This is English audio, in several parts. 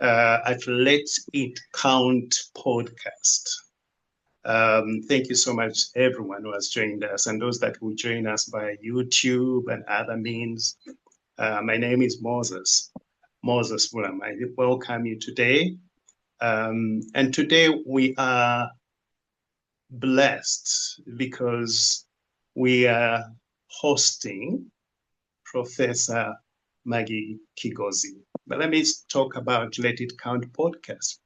at Let It Count podcast. Thank you so much, everyone who has joined us and those that will join us by YouTube and other means. My name is Moses Bulamu. I welcome you today. And today we are blessed because we are hosting Professor Maggie Kigozi. But let me talk about Let It Count podcast.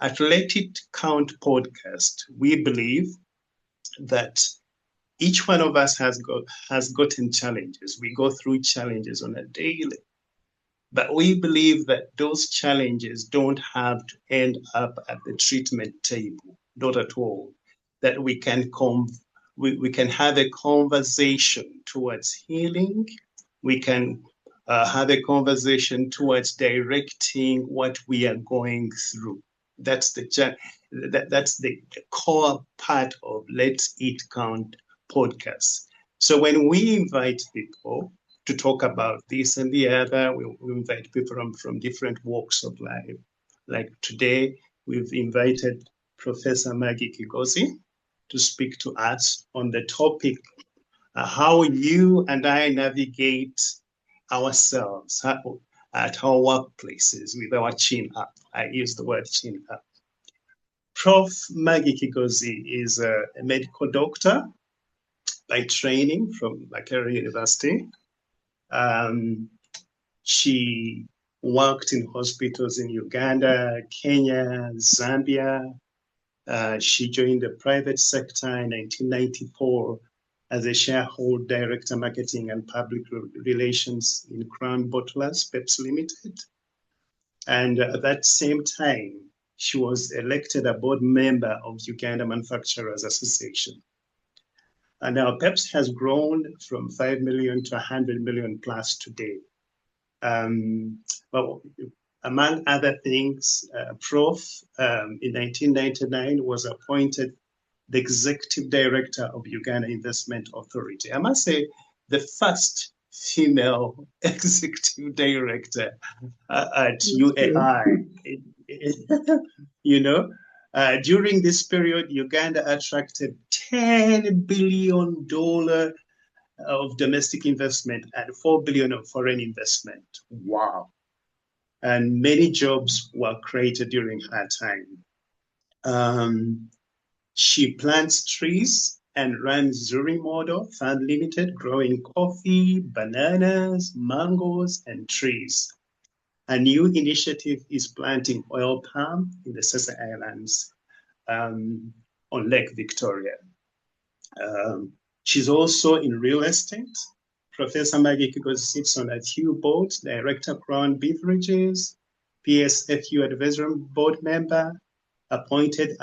At Let It Count podcast, we believe that each one of us has gotten challenges. We go through challenges on a daily. But we believe that those challenges don't have to end up at the treatment table, not at all. That we can have a conversation towards healing. We can have a conversation towards directing what we are going through. That's the core part of Let It Count podcast. So when we invite people to talk about this and the other, we invite people from different walks of life. Like today, we've invited Professor Maggie Kigozi to speak to us on the topic, how you and I navigate ourselves at our workplaces with our chin up. I use the word chin up. Prof. Maggie Kigozi is a medical doctor by training from Makerere University. She worked in hospitals in Uganda, Kenya, Zambia. She joined the private sector in 1994 as a shareholder director, marketing and public relations in Crown Bottlers, Pepsi Limited. And at that same time, she was elected a board member of Uganda Manufacturers Association. And now Pepsi has grown from 5 million to 100 million plus today. But among other things, Prof. In 1999 was appointed the executive director of Uganda Investment Authority. I must say, the first female executive director at UAI. During this period, Uganda attracted $10 billion of domestic investment and $4 billion of foreign investment. Wow. And many jobs were created during her time. She plants trees and runs Zuri Model Fund Limited, growing coffee, bananas, mangoes, and trees. A new initiative is planting oil palm in the Sessa Islands on Lake Victoria. She's also in real estate. Professor Maggie Kigozi sits on a few boards, Director Crown Beverages, PSFU Advisory Board Member, appointed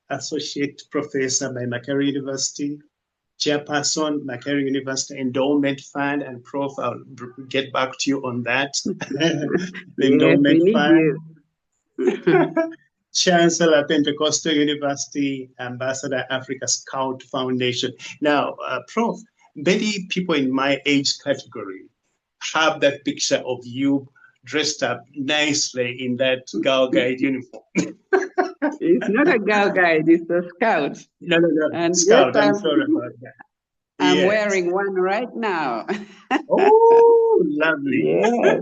Associate Professor by Makerere University, Chairperson, Makerere University Endowment Fund, and Prof, I'll get back to you on that. The Endowment Fund. Chancellor, Pentecostal University, Ambassador, Africa Scout Foundation. Now, Prof, many people in my age category have that picture of you dressed up nicely in that Girl Guide uniform. It's not a Girl Guide, it's a Scout. No, and Scout, yes, I'm sorry about that. I'm wearing one right now. Oh, lovely. Yes.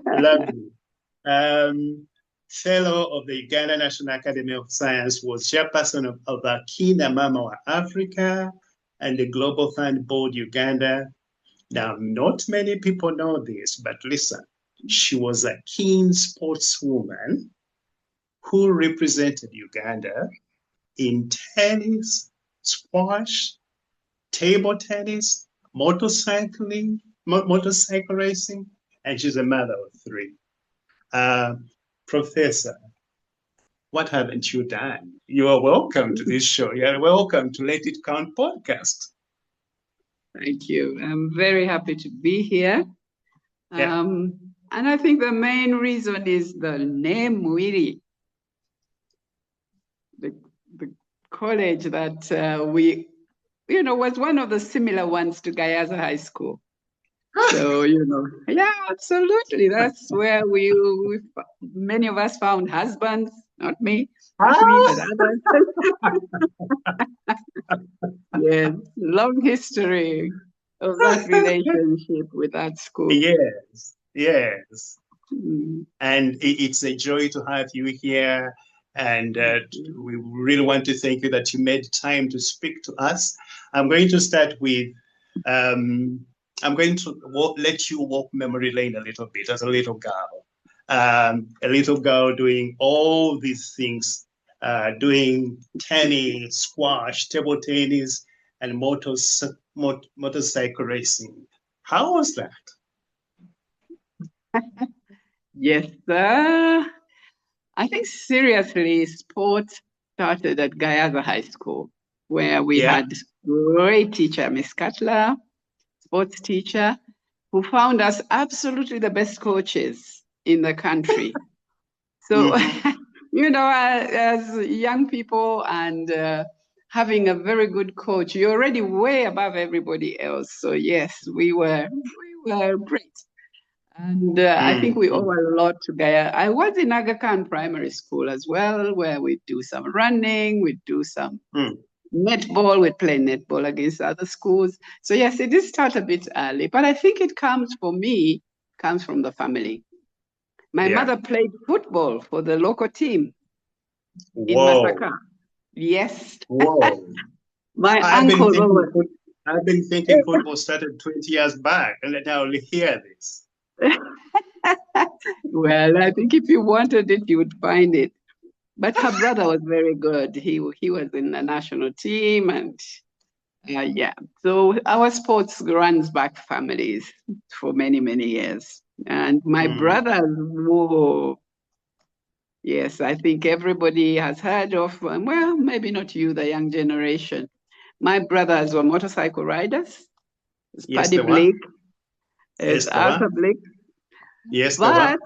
Lovely. Fellow of the Uganda National Academy of Science, was chairperson of Akina Mama wa Africa and the Global Fund Board Uganda. Now, not many people know this, but listen, she was a keen sportswoman who represented Uganda in tennis, squash, table tennis, motorcycle racing, and she's a mother of 3. Professor, what haven't you done? You are welcome to this show. You are welcome to Let It Count podcast. Thank you. I'm very happy to be here. Yeah. And I think the main reason is the name Wiri. The college that was one of the similar ones to Gayaza High School. So, yeah, absolutely. That's where many of us found husbands, not me, but Ah, others. Yes, long history of that relationship with that school. yes, yes. Mm, And it's a joy to have you here. And thank you. we really want to thank you that you made time to speak to us. I'm going to start with, um, I'm going to let you walk memory lane a little bit as a little girl doing all these things, doing tennis, squash, table tennis, and motorcycle racing. How was that? Yes, I think seriously, sports started at Gayaza High School, where we Yeah. had great teacher, Miss Cutler, sports teacher, who found us absolutely the best coaches in the country. So, Mm-hmm. as young people and having a very good coach, you're already way above everybody else. So yes, we were great. And I think we owe Mm-hmm. a lot to Gaia. I was in Aga Khan Primary School as well, where we do some running, we do some netball, we play netball against other schools. So yes, it did start a bit early, but I think it comes from the family. My Yeah. mother played football for the local team in Whoa. Masaka. Yes, Whoa. my I've been uncle thinking over. foot, I've been thinking football started 20 years back, and then now we hear this. Well, I think if you wanted it, you would find it. But her brother was very good. He was in the national team, and yeah. So our sports runs back families for many many years. And my Mm. brothers, whoa, yes, I think everybody has heard of. Well, maybe not you, the young generation. My brothers were motorcycle riders. It's Yes, Paddy there were. Blake, it's Yes, there were. Arthur Blake. Yes, there were. But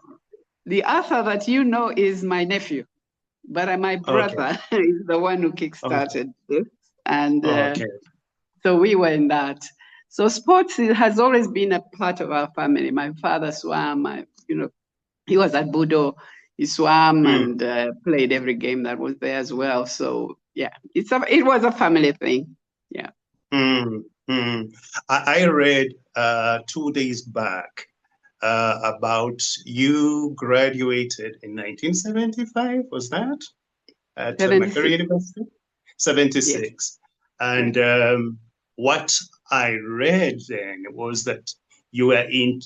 the Arthur that you know is my nephew. But my Okay. brother is the one who Okay. kickstarted this. And Okay. so we were in that. So sports has always been a part of our family. My father swam. He was at Budo. He swam Mm. and played every game that was there as well. So yeah, it was a family thing. Yeah. Mm. Mm. I read 2 days back about you graduated in 1975, was that? At Makerere 76. University? Yes. 76. Yes. And what I read then was that you were a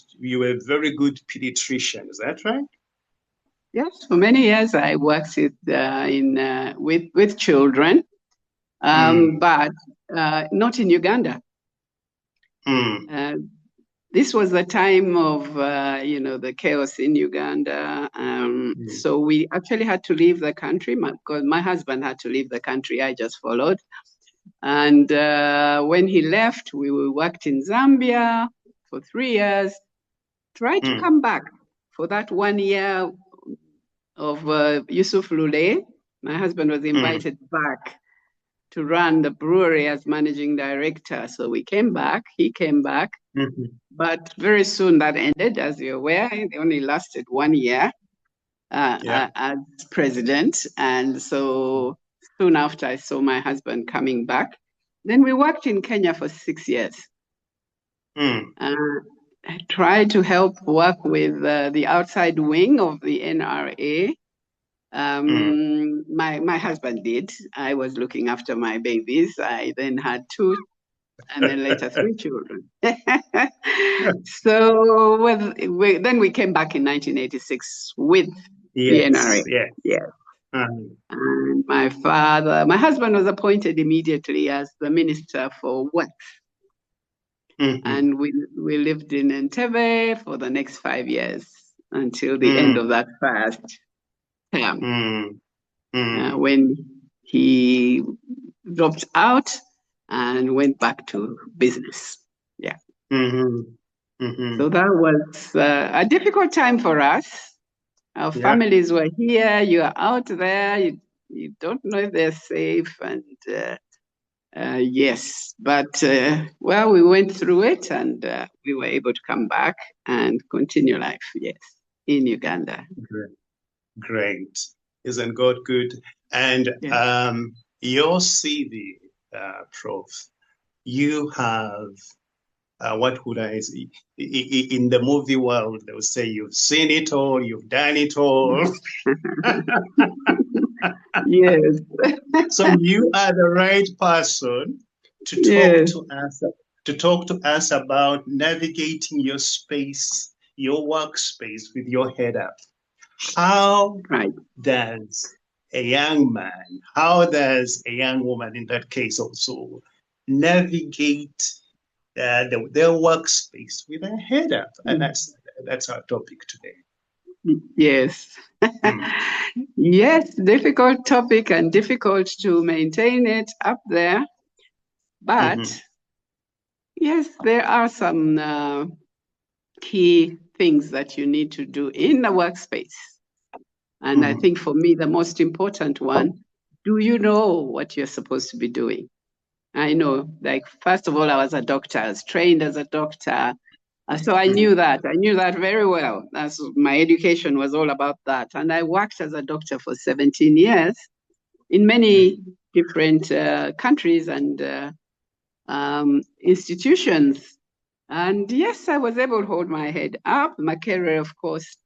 very good pediatrician. Is that right? Yes. For many years, I worked with children, Mm, but not in Uganda. mm, Uh, this was the time of the chaos in Uganda. mm, So we actually had to leave the country. Because my husband had to leave the country. I just followed. And when he left, we worked in Zambia for 3 years. Tried to mm, come back for that 1 year of Yusuf Lule. My husband was mm, invited back to run the brewery as managing director. So we came back. He came back. mhm. But very soon that ended, as you're aware. It only lasted 1 year Yeah. as president. And so soon after, I saw my husband coming back. Then we worked in Kenya for 6 years. Mm, Uh, I tried to help work with the outside wing of the NRA. mm. My husband did. I was looking after my babies. I then had two and then later three children. So then we came back in 1986 with the NRA. Yes, yes. Yeah. Um, And my husband was appointed immediately as the Minister for Work. mhm, And we lived in Entebbe for the next 5 years until the end of mm, that first term, mm, mm, when he dropped out and went back to business. Yeah. mhm, mhm. So that was a difficult time for us. Our Yeah. families were here, you are out there, you don't know if they're safe. And Yes, but well, we went through it, and we were able to come back and continue life. Yes, in Uganda. Great. Isn't God good? And Yeah. your CV, Prof, you have, what would I say? In the movie world, they will say you've seen it all, you've done it all. Yes. So you are the right person to talk Yes. to us, about navigating your space, your workspace with your head up. How Right. does a young man, how does a young woman in that case also navigate their workspace with their head up? And that's our topic today. Yes. Mm. Yes, difficult topic and difficult to maintain it up there. Mm-hmm. But yes, there are some key things that you need to do in the workspace. And I Mm-hmm. think for me, the most important one, do you know what you're supposed to be doing? I know, like, first of all, I was a doctor. I was trained as a doctor. So I knew that. I knew that very well. That's my education was all about that. And I worked as a doctor for 17 years in many different countries and institutions. And yes, I was able to hold my head up. Makerere, of course,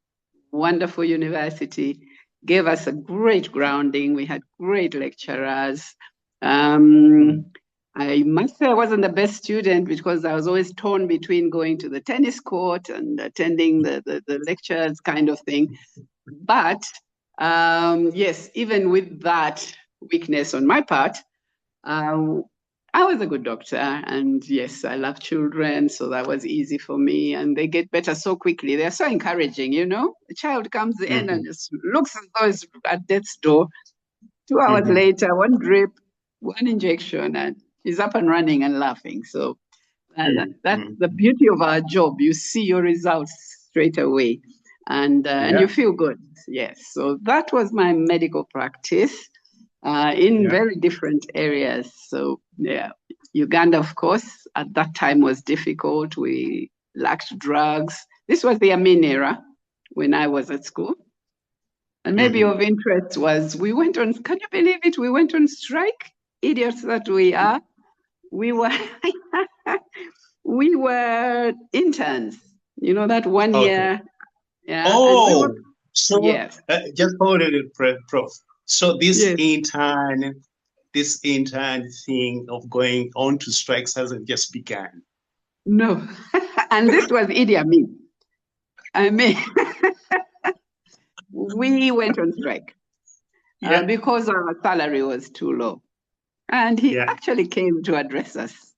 wonderful university, gave us a great grounding. We had great lecturers. Um, I must say I wasn't the best student because I was always torn between going to the tennis court and attending the lectures kind of thing. But yes, even with that weakness on my part, I was a good doctor, and yes, I love children, so that was easy for me. And they get better so quickly. They're so encouraging, you know. A child comes in and just looks as though it's at death's door. 2 hours later, one drip, one injection, and she's up and running and laughing. So that's the beauty of our job. You see your results straight away, and you feel good. Yes. So that was my medical practice in very different areas. So yeah, Uganda, of course, at that time was difficult. We lacked drugs. This was the Amin era when I was at school. And maybe of interest was we went on, can you believe it? We went on strike, idiots that we are. We were we were interns, you know, that 1 year. Yeah. And we were, So yes. just hold it, Prof. So Yes. this intern thing of going on to strikes hasn't just begun. No. And this was Idi Amin. I mean, we went on strike because our salary was too low. And he actually came to address us.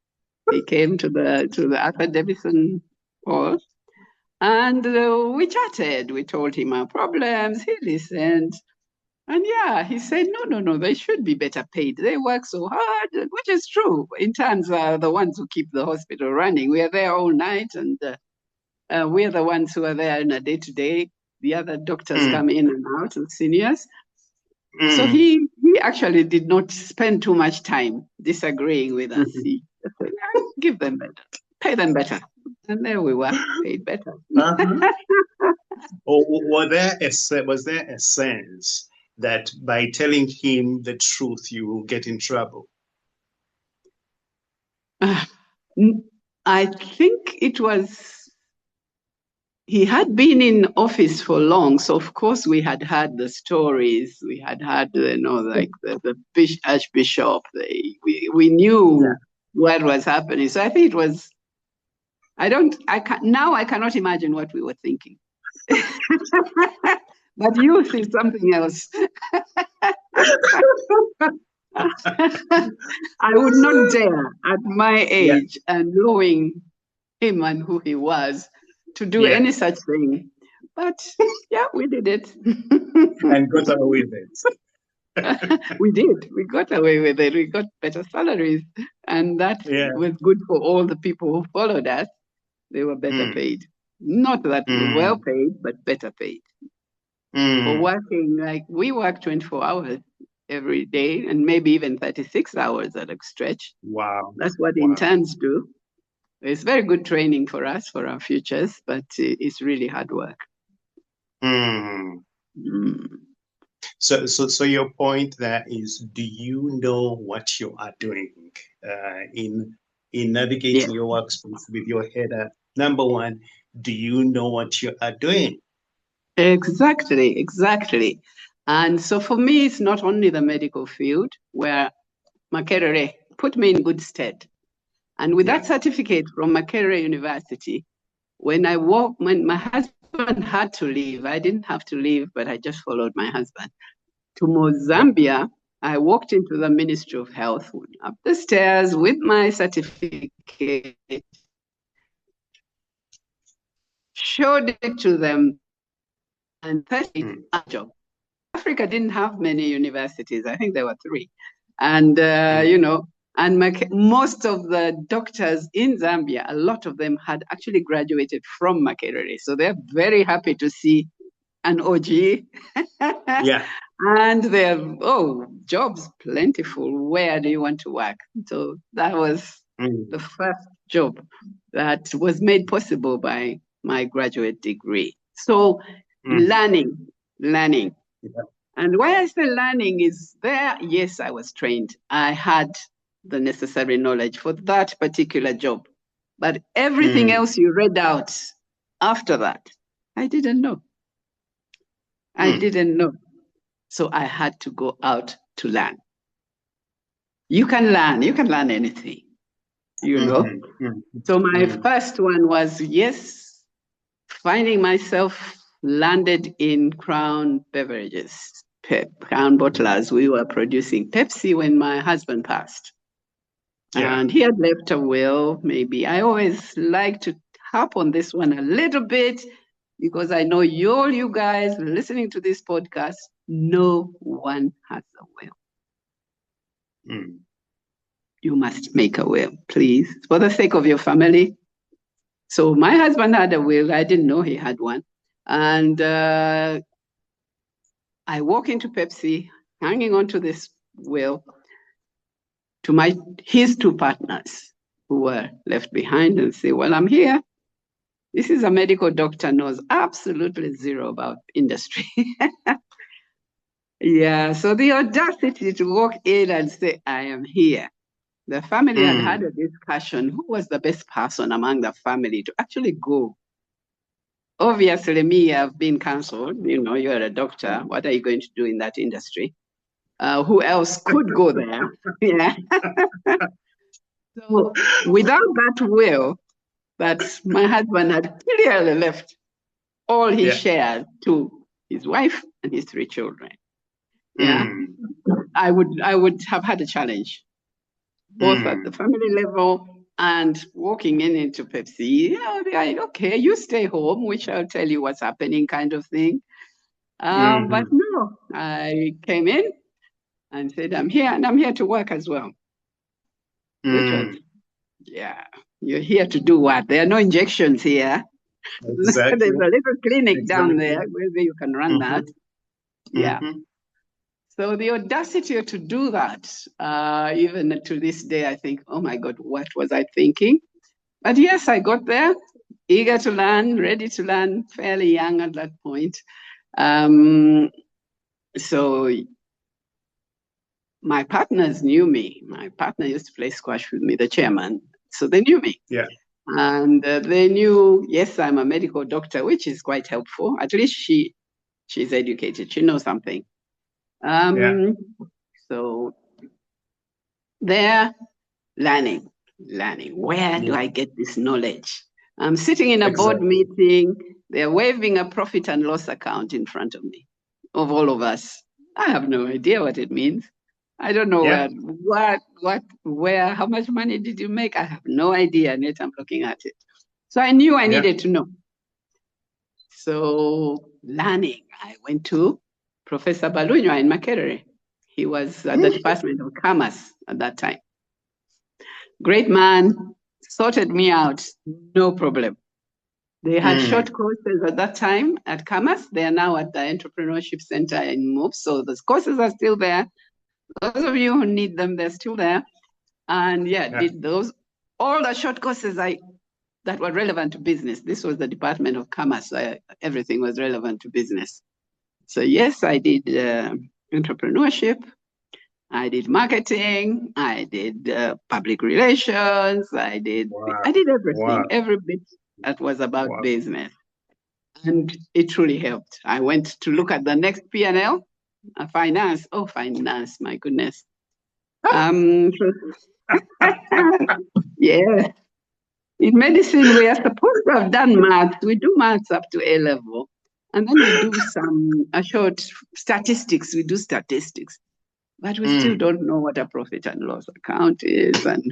He came to the Arthur Davidson Hall, and we chatted. We told him our problems. He listened. And yeah, he said, no, they should be better paid. They work so hard, which is true. Interns are the ones who keep the hospital running. We are there all night, and we're the ones who are there in a day-to-day. The other doctors come in and out, the seniors. So he actually did not spend too much time disagreeing with us. He said, give them better, pay them better. And there we were, paid better. Was there a sense that by telling him the truth, you will get in trouble? I think it was, he had been in office for long, so of course we had heard the stories. We had heard, you know, like the Archbishop. We knew what was happening. So I think it was. Now I cannot imagine what we were thinking. But youth is something else. I would not dare at my age and knowing him and who he was to do any such thing. But yeah, we did it. And got away with it. We did. We got away with it. We got better salaries. And that was good for all the people who followed us. They were better paid. Not that well paid, but better paid. For working, like we work 24 hours. every day, and maybe even 36 hours at a stretch. Wow. That's what Wow. interns do. It's very good training for us, for our futures, but it's really hard work. Mm. So your point there is, do you know what you are doing in navigating your workspace with your head up? Number one, do you know what you are doing? Exactly. And so for me, it's not only the medical field where Makerere put me in good stead. And with that certificate from Makerere University, when my husband had to leave, I didn't have to leave, but I just followed my husband to Mozambique. I walked into the Ministry of Health, up the stairs with my certificate, showed it to them, and first a job. Africa didn't have many universities. I think there were 3. And, and most of the doctors in Zambia, a lot of them had actually graduated from Makerere. So they're very happy to see an OG. And they're, jobs plentiful. Where do you want to work? So that was the first job that was made possible by my graduate degree. So learning. And why I say learning is there, yes, I was trained. I had the necessary knowledge for that particular job. But everything else you read out after that, I didn't know. I didn't know. So I had to go out to learn. You can learn anything, So my first one was, finding myself landed in Crown Beverages, Crown Bottlers. We were producing Pepsi when my husband passed. And he had left a will, maybe. I always like to harp on this one a little bit because I know you guys listening to this podcast, no one has a will. You must make a will, please, for the sake of your family. So my husband had a will. I didn't know he had one. And I walk into Pepsi, hanging onto this will, to his 2 partners who were left behind, and say, well, I'm here. This is a medical doctor, knows absolutely zero about industry. So the audacity to walk in and say, I am here. The family had a discussion. Who was the best person among the family to actually go? Obviously, me, I've been counseled. You're a doctor. What are you going to do in that industry? Who else could go there? So without that will, that my husband had clearly left all his shares to his wife and his 3 children. I would have had a challenge, both at the family level and walking into Pepsi. Okay, you stay home, we shall tell you what's happening, kind of thing. But no, I came in and said, I'm here, and I'm here to work as well. Richard, you're here to do what? There are no injections here. Exactly. There's a little clinic down there where you can run that. So the audacity to do that, even to this day, I think, oh my God, what was I thinking? But yes, I got there, eager to learn, ready to learn, fairly young at that point. So my partners knew me. My partner used to play squash with me, the chairman. So they knew me. And they knew, yes, I'm a medical doctor, which is quite helpful. At least she's educated. She knows something. So they're learning. Where do I get this knowledge? I'm sitting in a board meeting. They're waving a profit and loss account in front of me, of all of us. I have no idea what it means. I don't know where, how much money did you make? I have no idea, and yet I'm looking at it. So I knew I needed to know. So learning, I went to Professor Balunywa in Makerere. He was at the Department of Commerce at that time. Great man, sorted me out, no problem. They had short courses at that time at Commerce. They are now at the Entrepreneurship Center in MOOP. So those courses are still there. Those of you who need them, they're still there. And did those, all the short courses that were relevant to business. This was the Department of Commerce. Everything was relevant to business. So yes, I did entrepreneurship. I did marketing. I did public relations. I did everything, every bit that was about business. And it truly helped. I went to look at the next P&L, finance. Oh, finance, my goodness. Yeah. In medicine, we are supposed to have done maths. We do maths up to A level. And then we do some short statistics. We do statistics. But we still don't know what a profit and loss account is. And,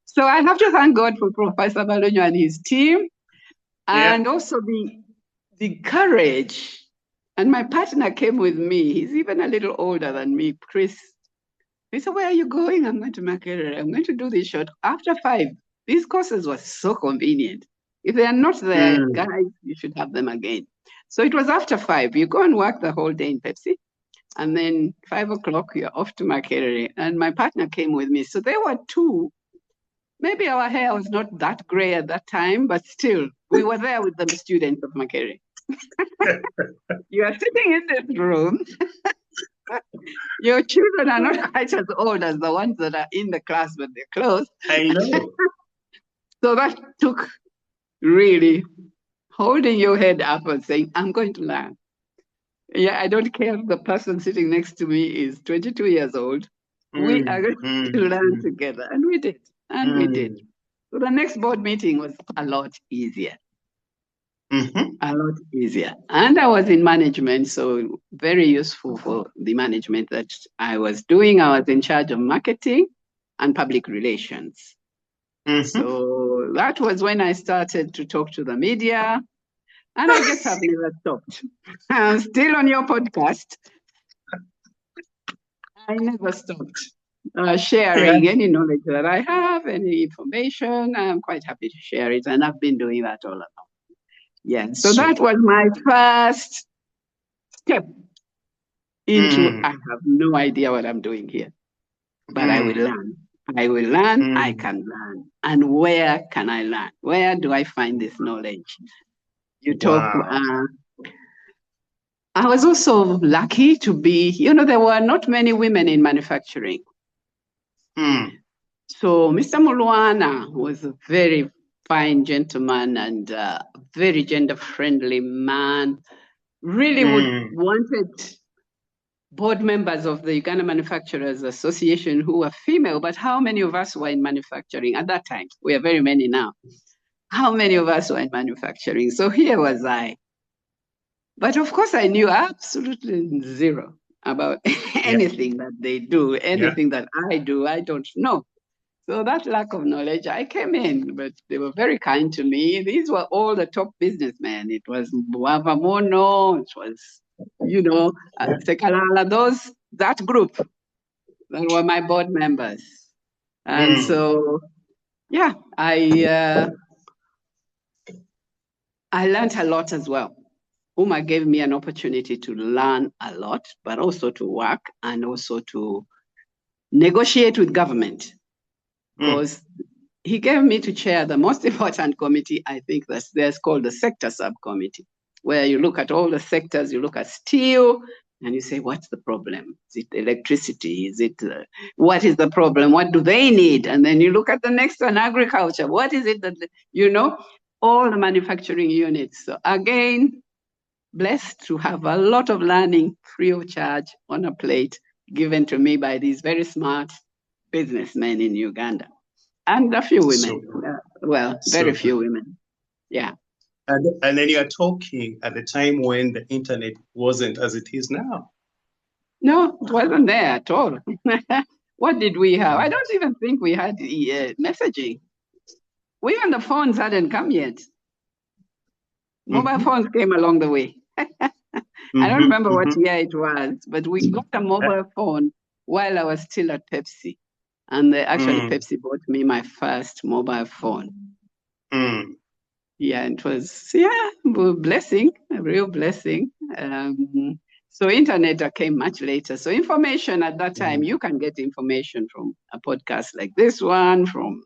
So I have to thank God for Professor Balonyo and his team. And also the courage. And my partner came with me. He's even a little older than me, Chris. He said, where are you going? I'm going to Makerere. I'm going to do this short. After 5, these courses were so convenient. If they are not there, guys, you should have them again. So it was after 5. You go and work the whole day in Pepsi. And then 5 o'clock, you're off to Makerere. And my partner came with me. So there were 2. Maybe our hair was not that gray at that time, but still, we were there with the students of Makerere. You are sitting in this room. Your children are not quite as old as the ones that are in the class with their clothes. I know. So that took really holding your head up and saying, I'm going to learn. Yeah, I don't care if the person sitting next to me is 22 years old. We are going to learn together. And we did. And we did. So the next board meeting was a lot easier. A lot easier. And I was in management, so very useful for the management that I was doing. I was in charge of marketing and public relations. So that was when I started to talk to the media. And I guess I've never stopped. I'm still on your podcast. I never stopped sharing any knowledge that I have, any information. I'm quite happy to share it. And I've been doing that all along. Yeah, so that was my first step into, I have no idea what I'm doing here, but I will learn. I will learn, I can learn. And where can I learn? Where do I find this knowledge? You talk, I was also lucky to be, there were not many women in manufacturing. So Mr. Mulwana was a very fine gentleman and very gender-friendly man. Really wanted board members of the Uganda Manufacturers Association who were female, but how many of us were in manufacturing at that time? We are very many now. How many of us were in manufacturing? So here was I. But of course, I knew absolutely zero about anything that they do, anything that I do, I don't know. So that lack of knowledge, I came in, but they were very kind to me. These were all the top businessmen. It was Mbwava Mono, it was, Sekalala, that group that were my board members. And so, I learned a lot as well. UMA gave me an opportunity to learn a lot, but also to work and also to negotiate with government. Because he gave me to chair the most important committee, I think there's called the sector subcommittee, where you look at all the sectors, you look at steel, and you say, what's the problem? Is it electricity? Is it, what is the problem? What do they need? And then you look at the next one, agriculture. What is it that, all the manufacturing units. So again, blessed to have a lot of learning free of charge on a plate given to me by these very smart businessmen in Uganda. And a few women. Very few women. Yeah. And then you are talking at the time when the internet wasn't as it is now. No, it wasn't there at all. What did we have? I don't even think we had messaging. Even the phones hadn't come yet. Mobile phones came along the way. I don't remember what year it was, but we got a mobile phone while I was still at Pepsi. And actually Pepsi bought me my first mobile phone. Yeah, it was, a blessing, a real blessing. So internet came much later. So information at that time, you can get information from a podcast like this one, from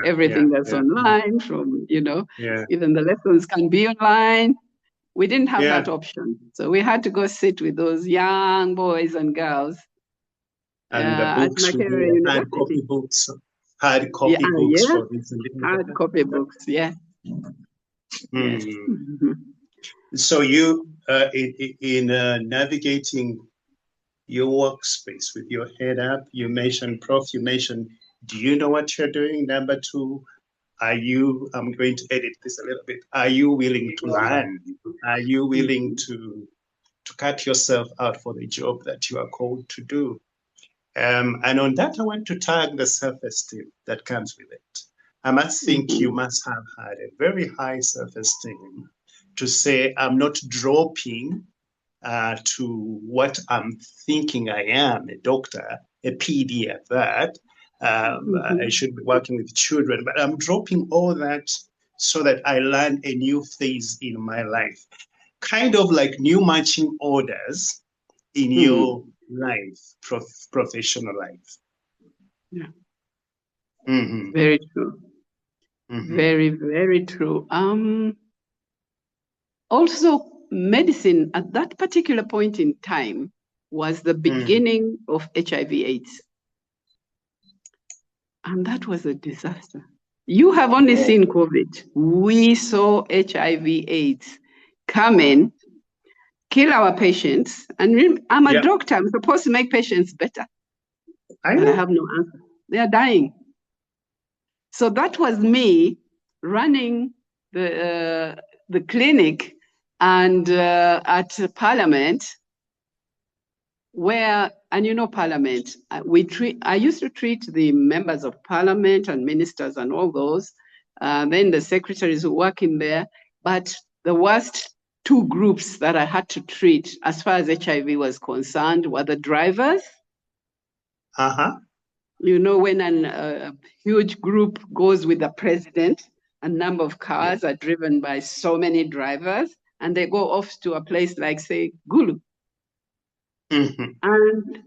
everything that's online, from, even the lessons can be online. We didn't have that option. So we had to go sit with those young boys and girls. And the books, hard copy books. Hard copy books for this. Hard copy books, yeah. Yes. So you, in navigating your workspace with your head up, you mentioned, Prof, do you know what you're doing? Number two, I'm going to edit this a little bit. Are you willing to learn? Are you willing to cut yourself out for the job that you are called to do? And on that, I want to tag the self-esteem that comes with it. I must think you must have had a very high self-esteem to say, I'm not dropping to what I'm thinking I am, a doctor, a PD at that. I should be working with children, but I'm dropping all that so that I learn a new phase in my life. Kind of like new marching orders in your life, professional life. Yeah. Very true. Very, very true. Also, medicine at that particular point in time was the beginning of HIV/AIDS. And that was a disaster. You have only seen COVID. We saw HIV/AIDS come in, kill our patients. And I'm a doctor. I'm supposed to make patients better. But I have no answer. They are dying. So that was me running the clinic and at Parliament, where, and Parliament, I used to treat the members of Parliament and ministers and all those, then the secretaries who work in there. But the worst two groups that I had to treat as far as HIV was concerned were the drivers. When a huge group goes with the president, a number of cars are driven by so many drivers, and they go off to a place like, say, Gulu. And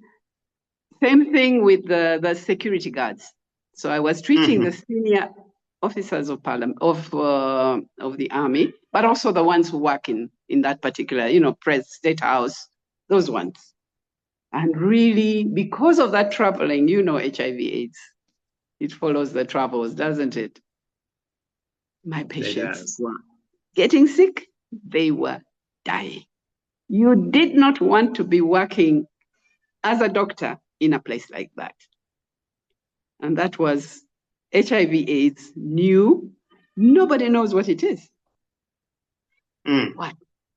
same thing with the security guards. So I was treating the senior officers of Parliament, of the army, but also the ones who work in that particular, State House, those ones. And really, because of that traveling, HIV/AIDS, it follows the travels, doesn't it? My patients were getting sick. They were dying. You did not want to be working as a doctor in a place like that. And that was HIV/AIDS new. Nobody knows what it is.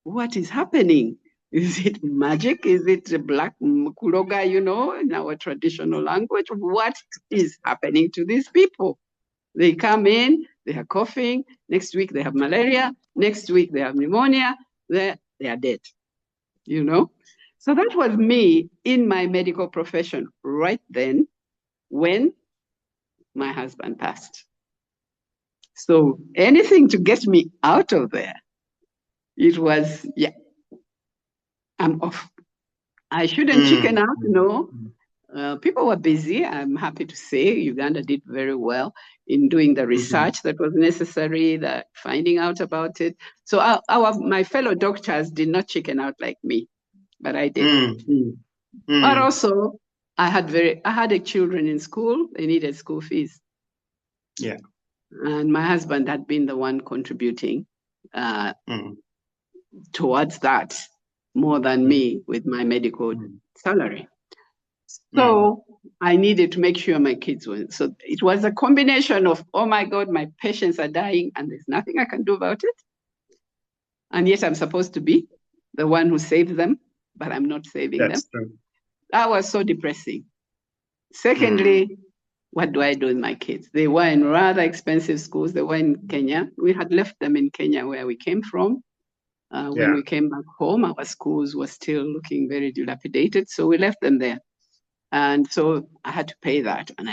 What is happening? Is it magic? Is it black kuloga, in our traditional language? What is happening to these people? They come in, they are coughing. Next week, they have malaria. Next week, they have pneumonia. They are dead, So that was me in my medical profession right then when my husband passed. So anything to get me out of there, it was, I'm off. I shouldn't chicken out, no. People were busy. I'm happy to say Uganda did very well in doing the research that was necessary, that finding out about it. So my fellow doctors did not chicken out like me, but I did. But also, I had children in school. They needed school fees. Yeah. And my husband had been the one contributing towards that more than me with my medical salary. So I needed to make sure my kids were. So it was a combination of, oh my God, my patients are dying and there's nothing I can do about it. And yet I'm supposed to be the one who saves them, but I'm not saving them. True. That was so depressing. Secondly, what do I do with my kids? They were in rather expensive schools. They were in Kenya. We had left them in Kenya where we came from. When we came back home, our schools were still looking very dilapidated. So we left them there. And so I had to pay that. And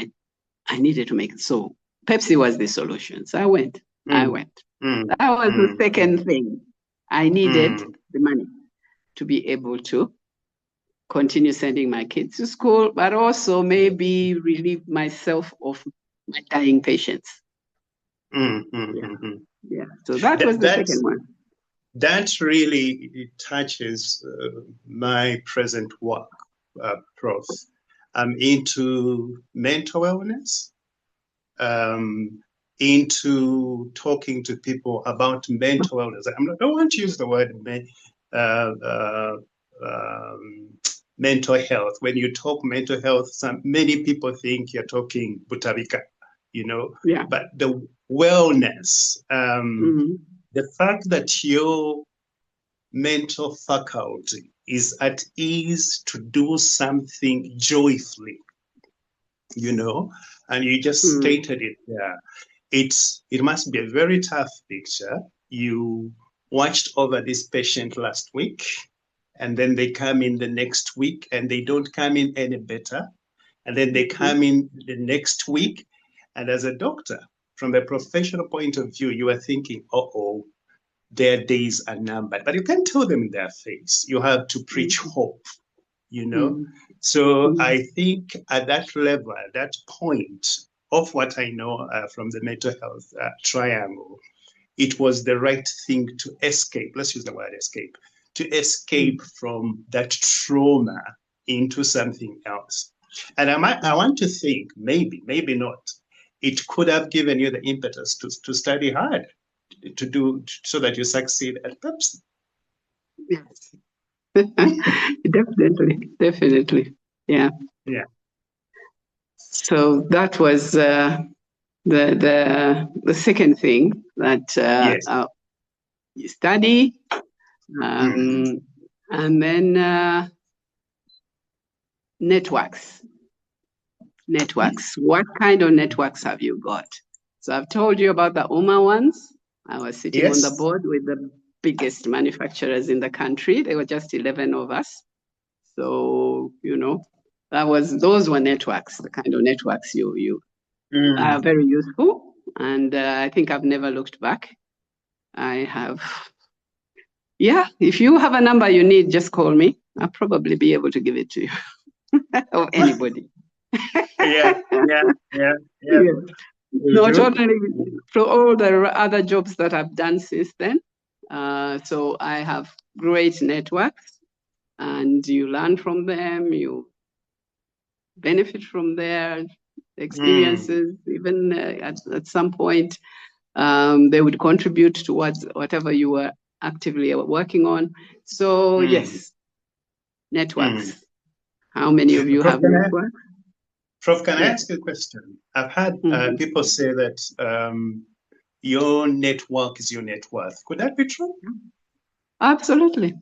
I needed to make it. So Pepsi was the solution. So I went. That was the second thing. I needed the money. to be able to continue sending my kids to school, but also maybe relieve myself of my dying patients. Yeah. So that was the second one. That really touches my present work, Prof. I'm into mental wellness, into talking to people about mental wellness. I don't want to use the word mental health. When you talk mental health, many people think you're talking butabika, Yeah. But the wellness, the fact that your mental faculty is at ease to do something joyfully, and you just stated it there. It must be a very tough picture. You watched over this patient last week, and then they come in the next week and they don't come in any better. And then they come in the next week. And as a doctor, from a professional point of view, you are thinking, their days are numbered. But you can't tell them in their face. You have to preach hope, So I think at that level, at that point of what I know from the mental health triangle, it was the right thing to escape. Let's use the word escape. To escape from that trauma into something else. And I want to think, maybe not, it could have given you the impetus to study hard, to do so that you succeed at Pepsi. Yes. Definitely. Yeah. So that was the second thing that you study, and then networks. What kind of networks have you got? So I've told you about the UMA ones. I was sitting on the board with the biggest manufacturers in the country. There were just 11 of us. So, those were networks, the kind of networks you are very useful. And I think I've never looked back. I have. Yeah, if you have a number you need, just call me. I'll probably be able to give it to you. Of anybody. Yeah. Not only for all the other jobs that I've done since then. So I have great networks, and you learn from them, you benefit from their experiences. Even at some point, they would contribute towards whatever you were actively working on. So yes, networks. How many of you have networks? Prof, can I ask you a question? I've had people say that your network is your net worth. Could that be true? Absolutely.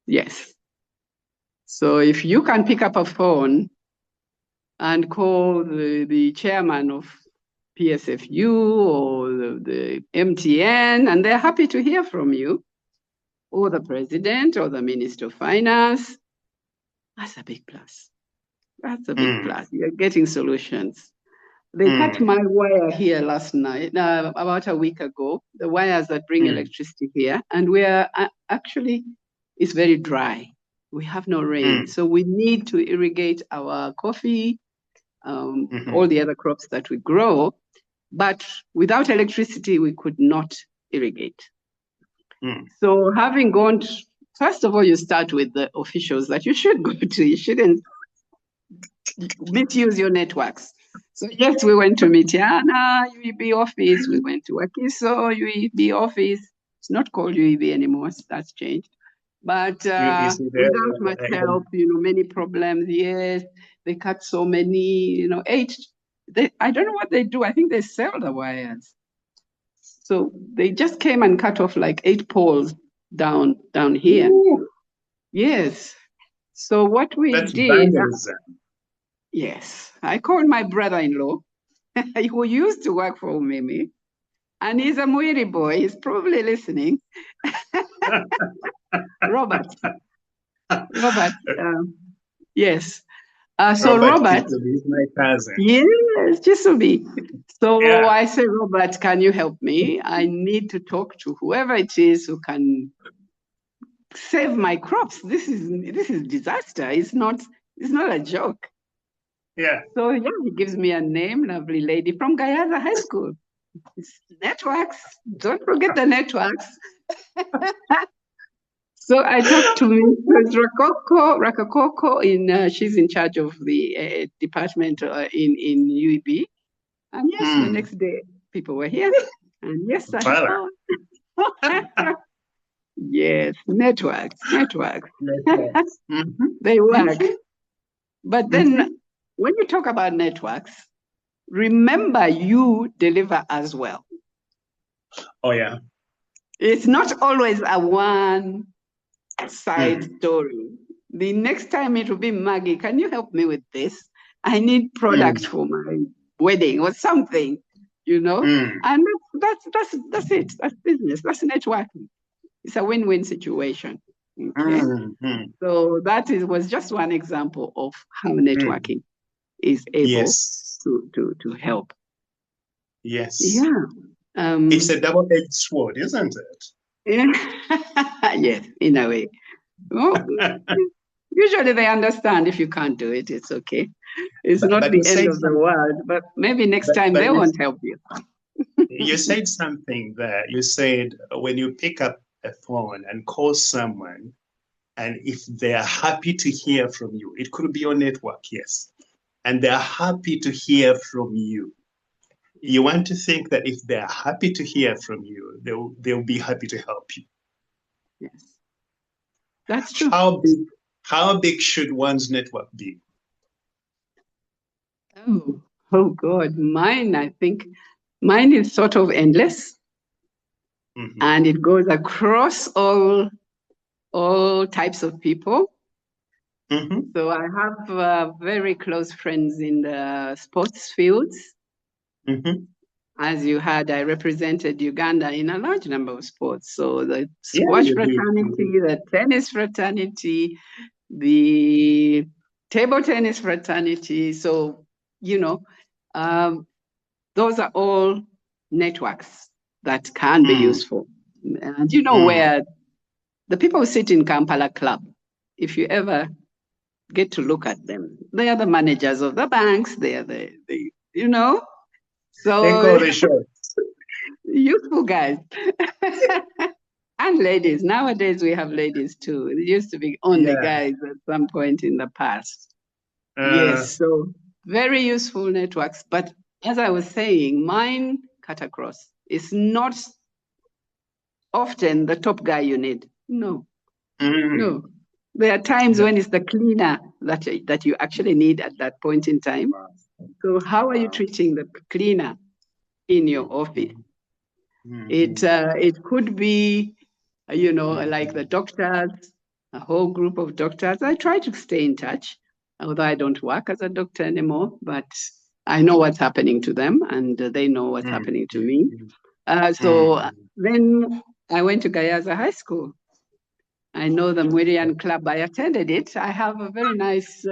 Yes. So if you can pick up a phone and call the chairman of PSFU or the MTN, and they're happy to hear from you, or the president or the Minister of Finance, that's a big plus. You're getting solutions. They cut my wire here last night, about a week ago, the wires that bring electricity here, and it's very dry. We have no rain. So we need to irrigate our coffee, all the other crops that we grow. But without electricity, we could not irrigate. So having gone, first of all, you start with the officials that you should go to. You shouldn't misuse your networks. So yes, we went to Mitiana, UEB office. We went to Wakiso, UEB office. It's not called UEB anymore. That's changed. But without much help, many problems. Yes, they cut so many, 8. I don't know what they do. I think they sell the wires. So they just came and cut off like 8 poles down here. Ooh. Yes. So what we did. Yes, I called my brother-in-law, who used to work for Umimi, and he's a Mwiri boy. He's probably listening. Robert. Yes. So Robert is my cousin. Yes, Chisubi. So I said, Robert, can you help me? I need to talk to whoever it is who can save my crops. This is disaster. It's not a joke. Yeah. So yeah, he gives me a name, lovely lady from Gayaza High School. It's networks. Don't forget the networks. So I talked to Mrs. Rakakoko she's in charge of the department in UEB. And yes, the next day people were here. And yes, I saw. Yes, networks. They work. But then when you talk about networks, remember you deliver as well. Oh, yeah. It's not always a one side story. The next time it will be, Maggie, can you help me with this? I need product for my wedding or something, And that's it. That's business. That's networking. It's a win-win situation. Okay. So that was just one example of how networking is able to help. Yes. Yeah. It's a double-edged sword, isn't it? Yeah. Yes, in a way. Well, usually they understand if you can't do it, it's okay. It's not the end of the world, but maybe next time they won't help you. You said something there. You said when you pick up a phone and call someone, and if they're happy to hear from you, it could be your network, yes, and they're happy to hear from you. You want to think that if they're happy to hear from you, they'll be happy to help you. Yes, that's true. How big should one's network be? Oh God, I think mine is sort of endless, and it goes across all types of people. So I have very close friends in the sports fields. As you heard, I represented Uganda in a large number of sports. So the squash fraternity, the tennis fraternity, the table tennis fraternity. So, those are all networks that can be useful. And where the people who sit in Kampala Club, if you ever get to look at them, they are the managers of the banks. They are so they call the shots. Youthful guys. And ladies. Nowadays we have ladies too. It used to be only guys at some point in the past. Yes, so very useful networks. But as I was saying, mine cut across. It's not often the top guy you need. No. No. There are times when it's the cleaner that you actually need at that point in time. So how are you treating the cleaner in your office? It could be, like the doctors, a whole group of doctors. I try to stay in touch, although I don't work as a doctor anymore, but I know what's happening to them and they know what's happening to me. So then I went to Gayaza High School. I know the Mwirian Club. I attended it. I have a very nice,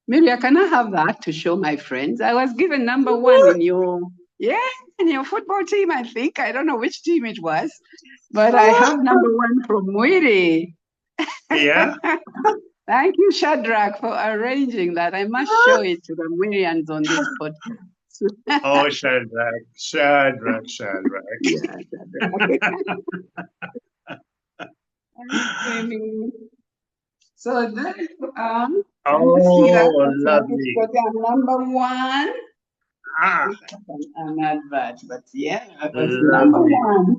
maybe I cannot have that to show my friends. I was given number one in your football team, I think. I don't know which team it was, but I have number one from Mwiri. Yeah. Thank you, Shadrach, for arranging that. I must show it to the Mwirians on this podcast. Oh, Shadrach. Yeah, Shadrach. So that is lovely. Number one. An advert, but I was number one.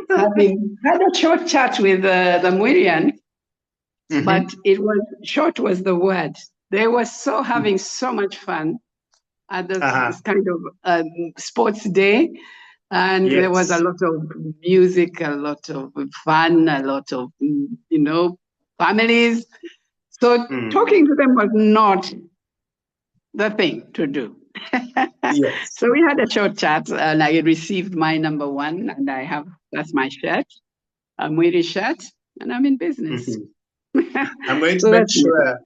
Having had a short chat with the Mwirian, but short was the word. They were having so much fun at this kind of sports day. And there was a lot of music, a lot of fun, a lot of, families. So talking to them was not the thing to do. So we had a short chat and I received my number one and that's my shirt, a Mwiri shirt, and I'm in business. I'm going to make sure,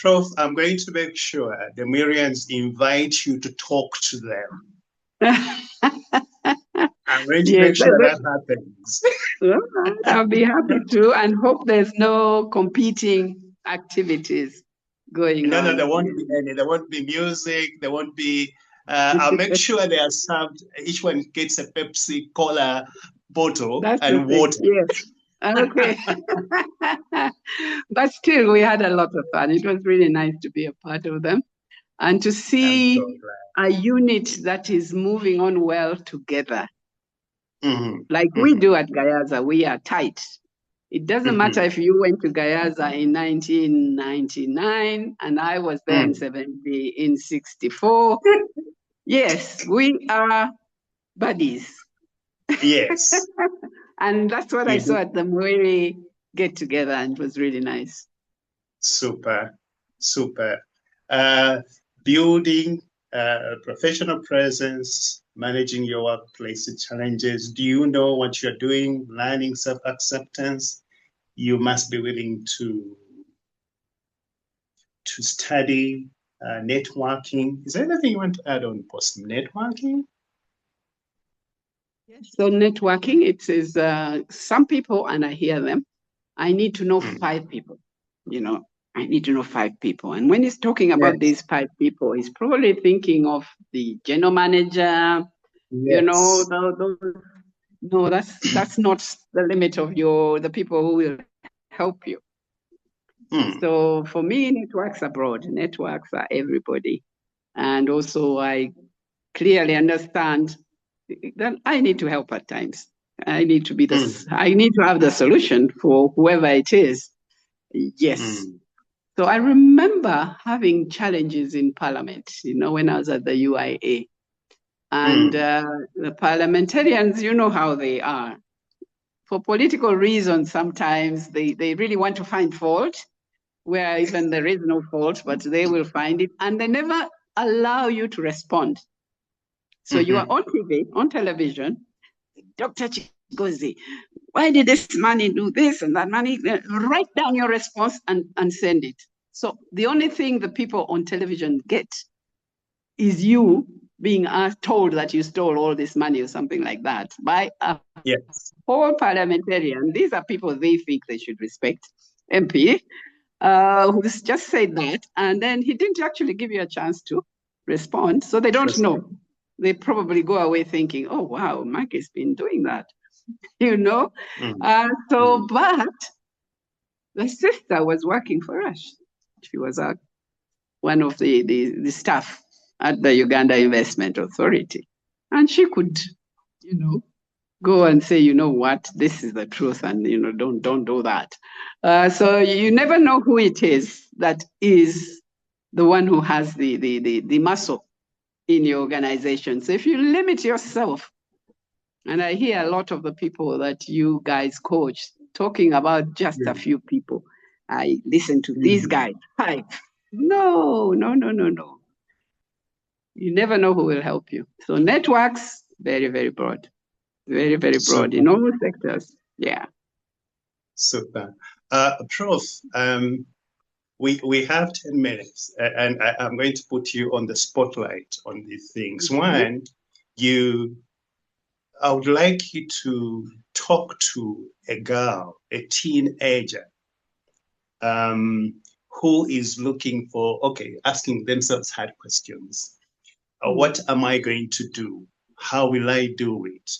Prof, I'm going to make sure the Mwirians invite you to talk to them. I'm going to Yes, make sure that happens. all right, I'll be happy to, and hope there's no competing activities going No, on. there won't be any. There won't be music. There won't be. I'll make sure they are served. Each one gets a Pepsi Cola bottle That's the and thing. water. Yes. Okay. But still, we had a lot of fun. It was really nice to be a part of them and to I'm see so glad. a unit that is moving on well together. Mm-hmm. Like we do at Gayaza, we are tight. It doesn't matter Mm-hmm. if you went to Gayaza in 1999 and I was there in 64. Yes, we are buddies. Yes. And that's what I We saw do. at the Mwiri get together, and it was really nice. Super. Super. Uh, Building professional presence, managing your workplace challenges. Do you know what you're doing? Learning self-acceptance. You must be willing to study networking. Is there anything you want to add on post networking? Yes. So networking, it says some people, and I hear them, I need to know 5 people, I need to know 5 people. And when he's talking about these 5 people, he's probably thinking of the general manager, Yes. no, that's not the limit of the people who will help you. So for me, networks are broad. Networks are everybody. And also I clearly understand that I need to help at times. I need to have the solution for whoever it is. Yes. So I remember having challenges in Parliament, when I was at the UIA. And the parliamentarians, you know how they are. For political reasons, sometimes they really want to find fault, where even there is no fault, but they will find it. And they never allow you to respond. So you are on TV, on television, Dr. Kigozi, why did this money do this and that money? Write down your response and send it. So the only thing the people on television get is you being told that you stole all this money or something like that by a whole parliamentarian. These are people they think they should respect, MP, who just said that, and then he didn't actually give you a chance to respond, so they don't know. They probably go away thinking, oh, wow, Maggie's been doing that, But the sister was working for us. She was one of the staff at the Uganda Investment Authority. And she could, go and say, you know what, this is the truth, and, don't do that. So you never know who it is that is the one who has the muscle in your organization. So if you limit yourself, and I hear a lot of the people that you guys coach talking about just a few people. I listen to these guys. Hi. No. You never know who will help you. So networks, very, very broad. Very, very broad in all sectors. Yeah. Super. Prof, we have 10 minutes, and I'm going to put you on the spotlight on these things. One, I would like you to talk to a girl, a teenager, who is looking for, asking themselves hard questions. What am I going to do? How will I do it?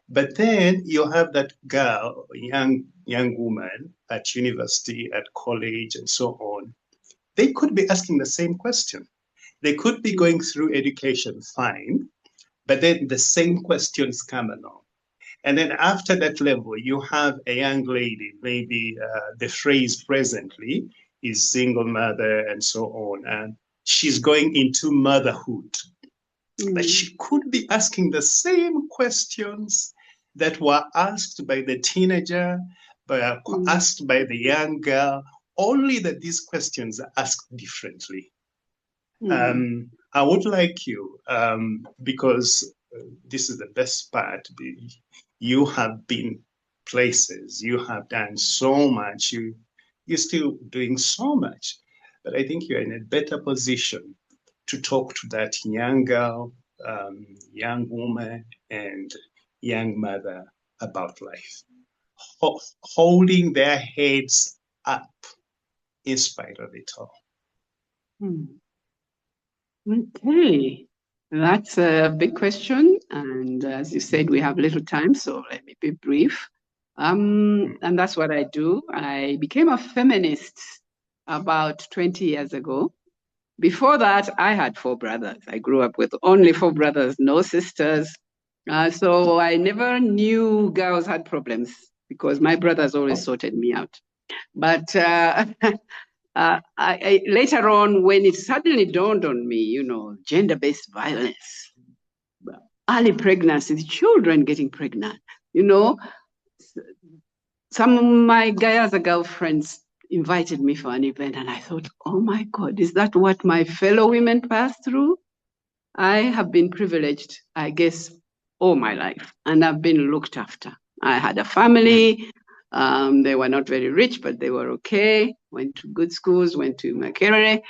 But then you have that girl, young woman at university, at college, and so on. They could be asking the same question. They could be going through education fine, but then the same questions come along. And then after that level, you have a young lady, maybe the phrase presently is single mother and so on, and she's going into motherhood. But she could be asking the same questions that were asked by the teenager, asked by the young girl, only that these questions are asked differently. I would like you, because this is the best part, you have been places, you have done so much, you're still doing so much, but I think you're in a better position to talk to that young girl young woman and young mother about life, holding their heads up in spite of it all. Okay, that's a big question. And as you said, we have little time, so let me be brief. And that's what I do. I became a feminist about 20 years ago. Before that, I had 4 brothers. I grew up with only 4 brothers, no sisters. So I never knew girls had problems because my brothers always sorted me out. But later on, when it suddenly dawned on me, gender-based violence, early pregnancy, children getting pregnant, some of my Gayaza girlfriends invited me for an event, and I thought, oh my God, is that what my fellow women pass through? I have been privileged, I guess, all my life, and I've been looked after. I had a family. They were not very rich, but they were okay. Went to good schools, went to Makerere.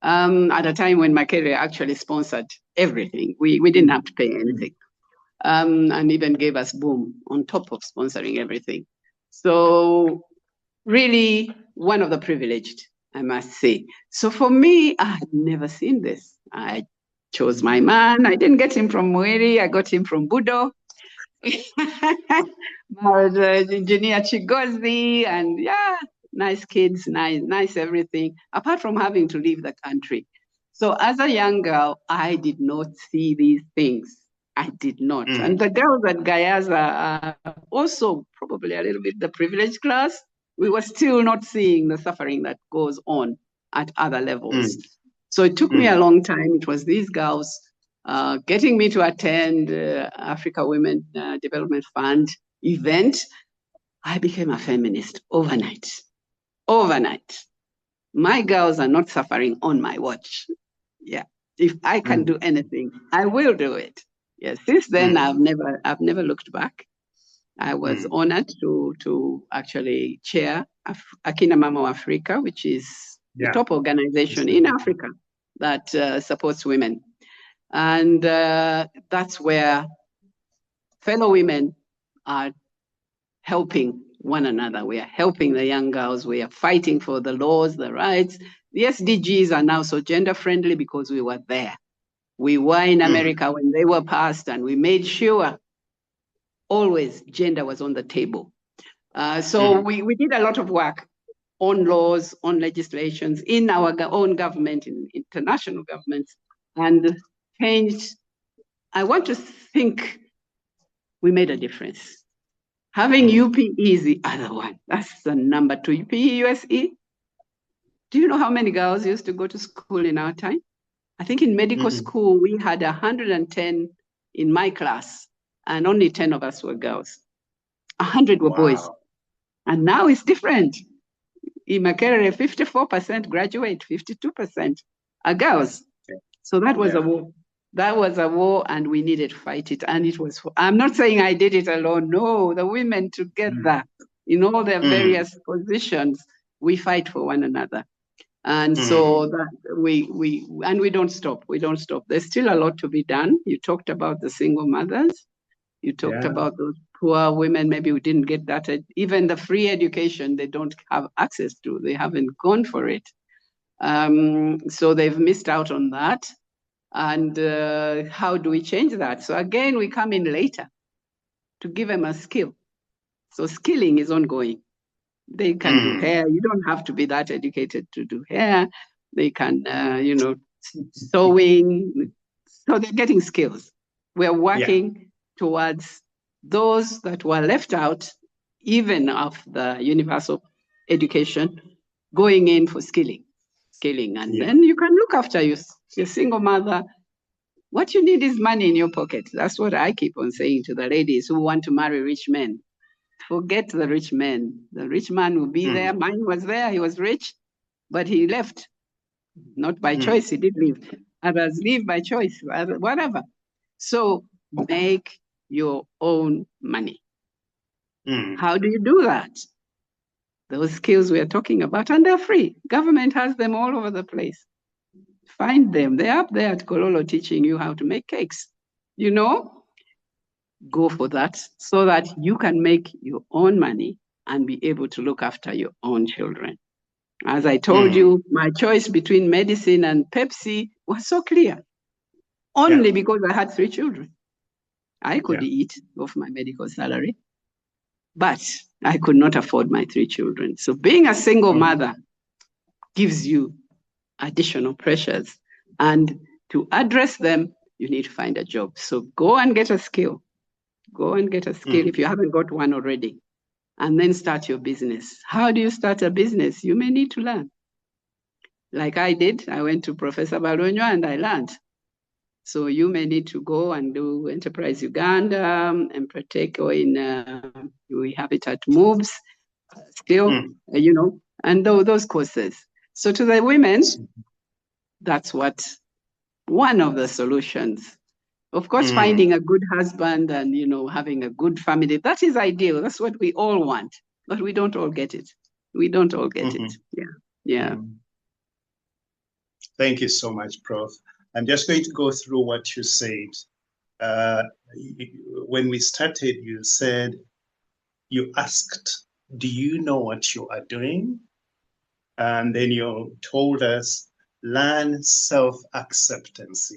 At a time when Makerere actually sponsored everything. We didn't have to pay anything. And even gave us boom on top of sponsoring everything. So really one of the privileged, I must say. So for me, I had never seen this. I chose my man. I didn't get him from Mweri. I got him from Budo. Married engineer Kigozi, and yeah, nice kids, nice everything, apart from having to leave the country. So as a young girl, I did not see these things. I did not. And the girls at Gayaza are also probably a little bit the privileged class. We were still not seeing the suffering that goes on at other levels. So it took me a long time. It was these girls getting me to attend Africa Women Development Fund event. I became a feminist overnight. My girls are not suffering on my watch. Yeah. If I can do anything, I will do it. Yes. Since then, I've never looked back. I was honored to actually chair Akina Mama Africa, which is the top organization in Africa that supports women. And that's where fellow women are helping one another. We are helping the young girls. We are fighting for the laws, the rights. The SDGs are now so gender friendly because we were there. We were in America when they were passed, and we made sure always gender was on the table. So we did a lot of work on laws, on legislations, in our own government, in international governments, and changed. I want to think we made a difference. Having UPE is the other one. That's the number 2. UPE, USE. Do you know how many girls used to go to school in our time? I think in medical school, we had 110 in my class, and only 10 of us were girls. 100 were boys. And now it's different. In Makerere, 54% graduate, 52% are girls. So that was a war. That was a war, and we needed to fight it. And it was, I'm not saying I did it alone. No, the women together in all their various positions, we fight for one another. And so that we don't stop. We don't stop. There's still a lot to be done. You talked about the single mothers. You talked about those poor women, maybe we didn't get that. Even the free education, they don't have access to. They haven't gone for it. So they've missed out on that. And how do we change that? So again, we come in later to give them a skill. So skilling is ongoing. They can do hair. You don't have to be that educated to do hair. They can, sewing. So they're getting skills. We're working towards those that were left out, even of the universal education, going in for skilling. And then you can look after your single mother. What you need is money in your pocket. That's what I keep on saying to the ladies who want to marry rich men. Forget the rich men. The rich man will be there. Mine was there. He was rich, but he left. Not by choice. He did leave. Others leave by choice, whatever. So make your own money. How do you do that? Those skills we are talking about, and they're free. Government has them all over the place. Find them. They're up there at Kololo teaching you how to make cakes. You know, go for that so that you can make your own money and be able to look after your own children. As I told you, my choice between medicine and Pepsi was so clear, only because I had 3 children. I could eat off my medical salary, but I could not afford my 3 children. So being a single mother gives you additional pressures. And to address them, you need to find a job. So go and get a skill. Go and get a skill if you haven't got one already. And then start your business. How do you start a business? You may need to learn. Like I did, I went to Professor Balonyo and I learned. So you may need to go and do Enterprise Uganda and partake in We Habitat Moves, still, you know, and those courses. So to the women, that's one of the solutions. Of course, finding a good husband and, you know, having a good family, that is ideal. That's what we all want, but we don't all get it. We don't all get it. Yeah. Thank you so much, Prof. I'm just going to go through what you said. When we started, you said, you asked, do you know what you are doing? And then you told us, learn self-acceptance.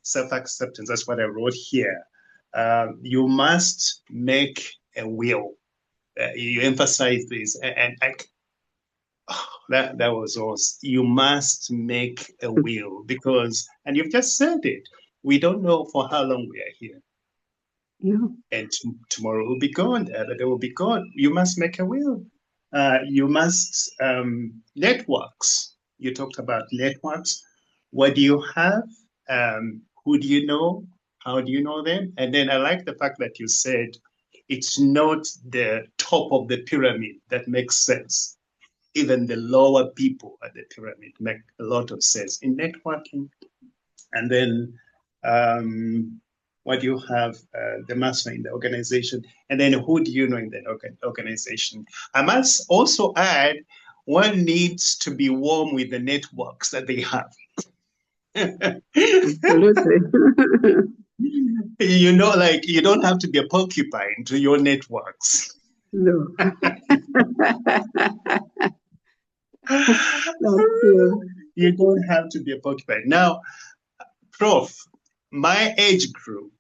Self-acceptance, that's what I wrote here. You must make a will. You emphasize this, and that was awesome. You must make a will because, and you've just said it, we don't know for how long we are here. And tomorrow will be gone, the other day will be gone. You must make a will. You must, networks. You talked about networks. What do you have? Who do you know? How do you know them? And then I like the fact that you said it's not the top of the pyramid that makes sense. Even the lower people at the pyramid make a lot of sense in networking. And then what do you have? The master in the organization. And then who do you know in the organization? I must also add, one needs to be warm with the networks that they have. Absolutely. You know, like you don't have to be a porcupine to your networks. No. You don't have to be a porcupine. Now, Prof, my age group,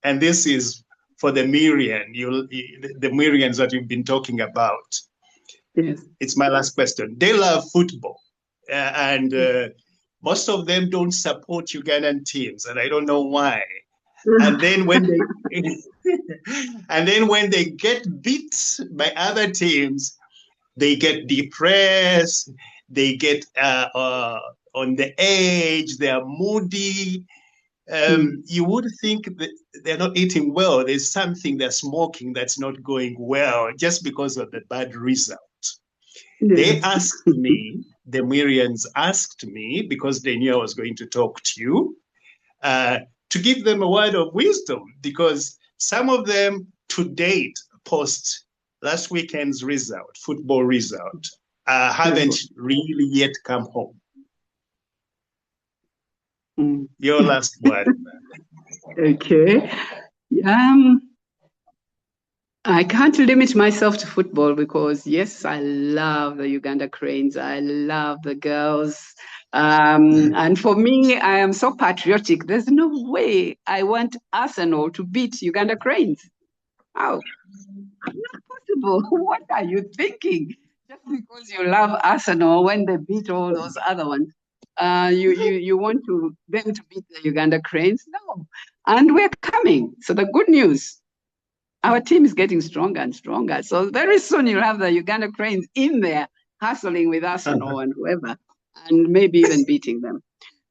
and this is for the Miriam, the Miriams that you've been talking about. Yes. It's my last question. They love football, and most of them don't support Ugandan teams, and I don't know why. And then when they get beat by other teams, they get depressed. They get on the edge. They are moody. You would think that they're not eating well. There's something they're smoking that's not going well just because of the bad result. They asked me, the Miriams asked me, because they knew I was going to talk to you, to give them a word of wisdom, because some of them to date, post last weekend's result, football result, haven't really yet come home. Your last word. Okay. I can't limit myself to football because, yes, I love the Uganda Cranes. I love the girls. And for me, I am so patriotic. There's no way I want Arsenal to beat Uganda Cranes. How? Not possible. What are you thinking? Just because you love Arsenal when they beat all those other ones, you want them to beat the Uganda Cranes? No. And we're coming. So the good news, our team is getting stronger and stronger. So very soon you'll have the Uganda Cranes in there hustling with Arsenal and whoever, and maybe even beating them.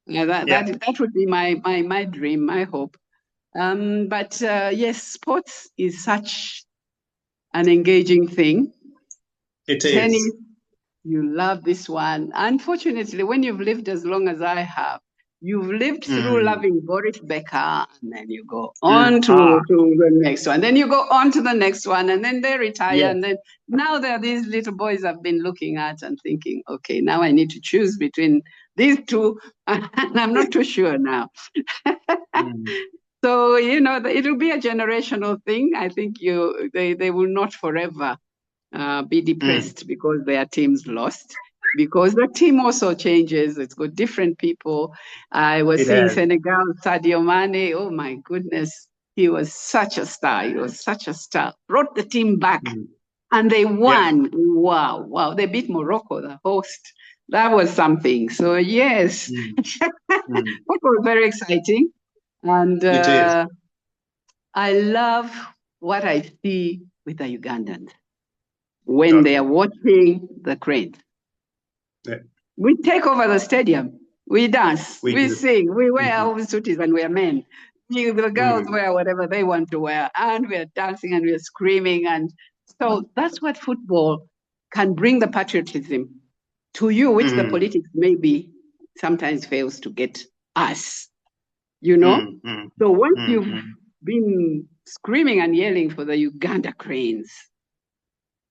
That would be my dream, my hope. But yes, sports is such an engaging thing. It is. Tennis, you love this one. Unfortunately, when you've lived as long as I have, you've lived through loving Boris Becker, and then you go on to the next one. Then you go on to the next one, and then they retire. And then now there are these little boys I've been looking at and thinking, okay, now I need to choose between These two, and I'm not too sure now. So, you know, it will be a generational thing. I think they will not forever be depressed because their teams lost, because the team also changes. It's got different people. I was seeing Senegal, Sadio Mane. Oh my goodness, he was such a star. He was such a star. Brought the team back, and they won. Yeah. Wow! They beat Morocco, the host. That was something. So yes, that was very exciting, and I love what I see with the Ugandans when they are watching the cranes. Yeah. We take over the stadium. We dance. We sing. We wear our suits and we are men. The girls wear whatever they want to wear. And we are dancing and we are screaming. And so that's what football can bring, the patriotism to you, which the politics maybe sometimes fails to get us, you know? So once you've been screaming and yelling for the Uganda cranes,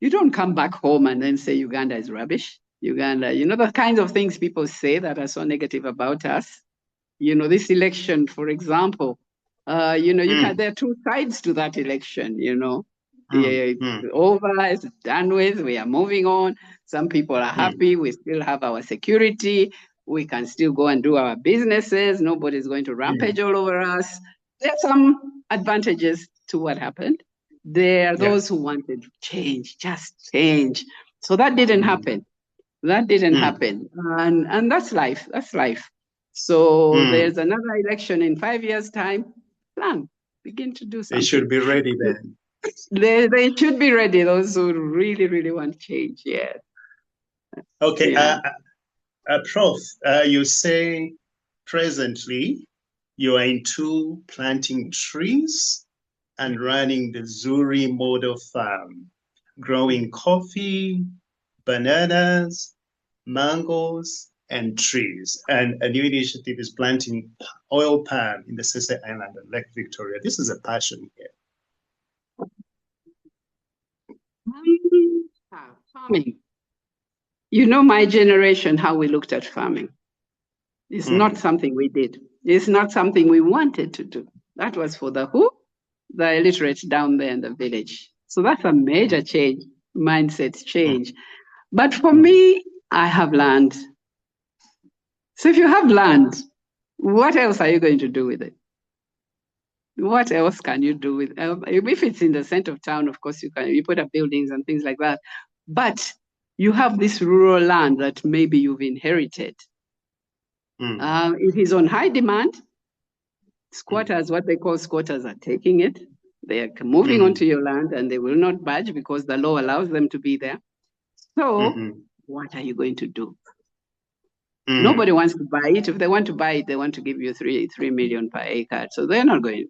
you don't come back home and then say Uganda is rubbish. Uganda, you know, the kinds of things people say that are so negative about us. You know, this election, for example, you know, there are two sides to that election, you know. It's over, it's done with, we are moving on. Some people are happy, we still have our security, we can still go and do our businesses, nobody's going to rampage all over us. There are some advantages to what happened. There are those who wanted change, just change. So that didn't happen. That didn't happen. And that's life. That's life. So there's another election in 5 years' time. Plan. Begin to do something. They should be ready then. They should be ready, those who really, really want change. Yeah. Okay. Prof, you say presently you are into planting trees and running the Zuri model farm, growing coffee, bananas, mangoes, and trees. And a new initiative is planting oil palm in the Sese Island and Lake Victoria. This is a passion here. Farming. You know, my generation, how we looked at farming. It's not something we did. It's not something we wanted to do. That was for the who? The illiterate down there in the village. So that's a major change, mindset change. But for me, I have land. So if you have land, what else are you going to do with it? What else can you do with it? If it's in the center of town, of course, you put up buildings and things like that. But you have this rural land that maybe you've inherited. It is on high demand. Squatters, what they call squatters, are taking it. They are moving onto your land and they will not budge because the law allows them to be there. So what are you going to do? Nobody wants to buy it. If they want to buy it, they want to give you 3 million per acre. So they're not going.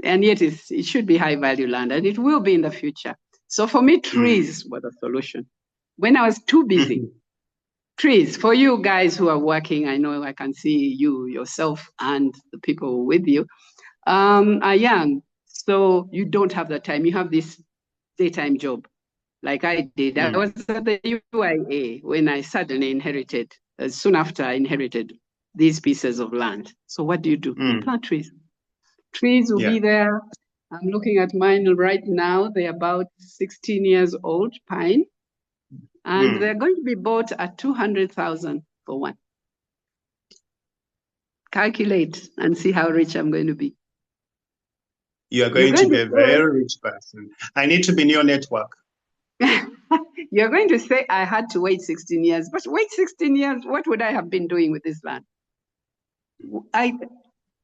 And yet it should be high value land, and it will be in the future. So for me, trees were the solution. When I was too busy, trees, for you guys who are working, I know I can see you, yourself, and the people with you are young. So you don't have the time. You have this daytime job like I did. I was at the UIA when I suddenly inherited, soon after I inherited these pieces of land. So what do? You plant trees. Trees will be there. I'm looking at mine right now. They're about 16 years old, pine. And they're going to be bought at 200,000 for one. Calculate and see how rich I'm going to be. You are going to be a very rich person. I need to be in your network. You're going to say I had to wait 16 years, but wait 16 years, what would I have been doing with this land?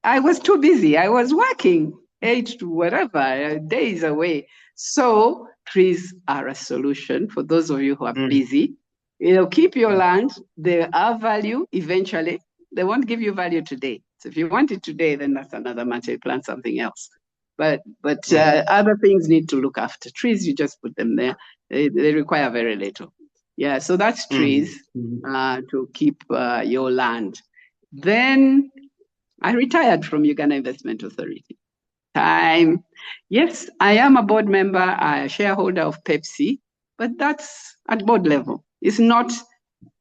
I was too busy. I was working 8 to whatever, days away. So trees are a solution for those of you who are busy. You know, keep your land. They are value eventually. They won't give you value today. So if you want it today, then that's another matter. You plant something else. But other things need to look after. Trees, you just put them there. They require very little. Yeah, so that's trees to keep your land. Then I retired from Uganda Investment Authority. Yes, I am a board member, a shareholder of Pepsi, but that's at board level. It's not,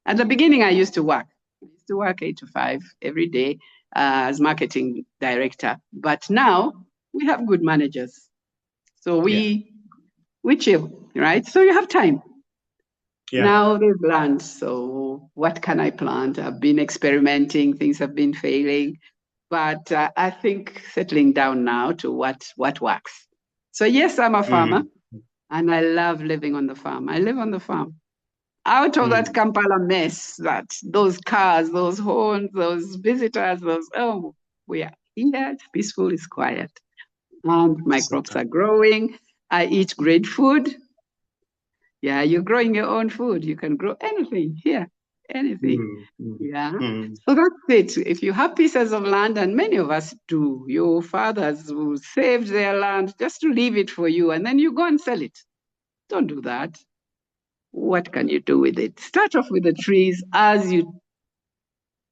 at the beginning I used to work. I used to work 8 to 5 every day as marketing director. But now we have good managers. So we chill, right? So you have time. Yeah. Now they've learned. So what can I plant? I've been experimenting. Things have been failing. But I think settling down now to what works. So yes, I'm a farmer, and I love living on the farm. I live on the farm. Out of that Kampala mess, those cars, those horns, those visitors, we are here. It's peaceful, it's quiet. And my crops are growing. I eat great food. Yeah, you're growing your own food. You can grow anything here, anything. Yeah. So that's it. If you have pieces of land, and many of us do, your fathers who saved their land just to leave it for you, and then you go and sell it. Don't do that. What can you do with it? Start off with the trees as you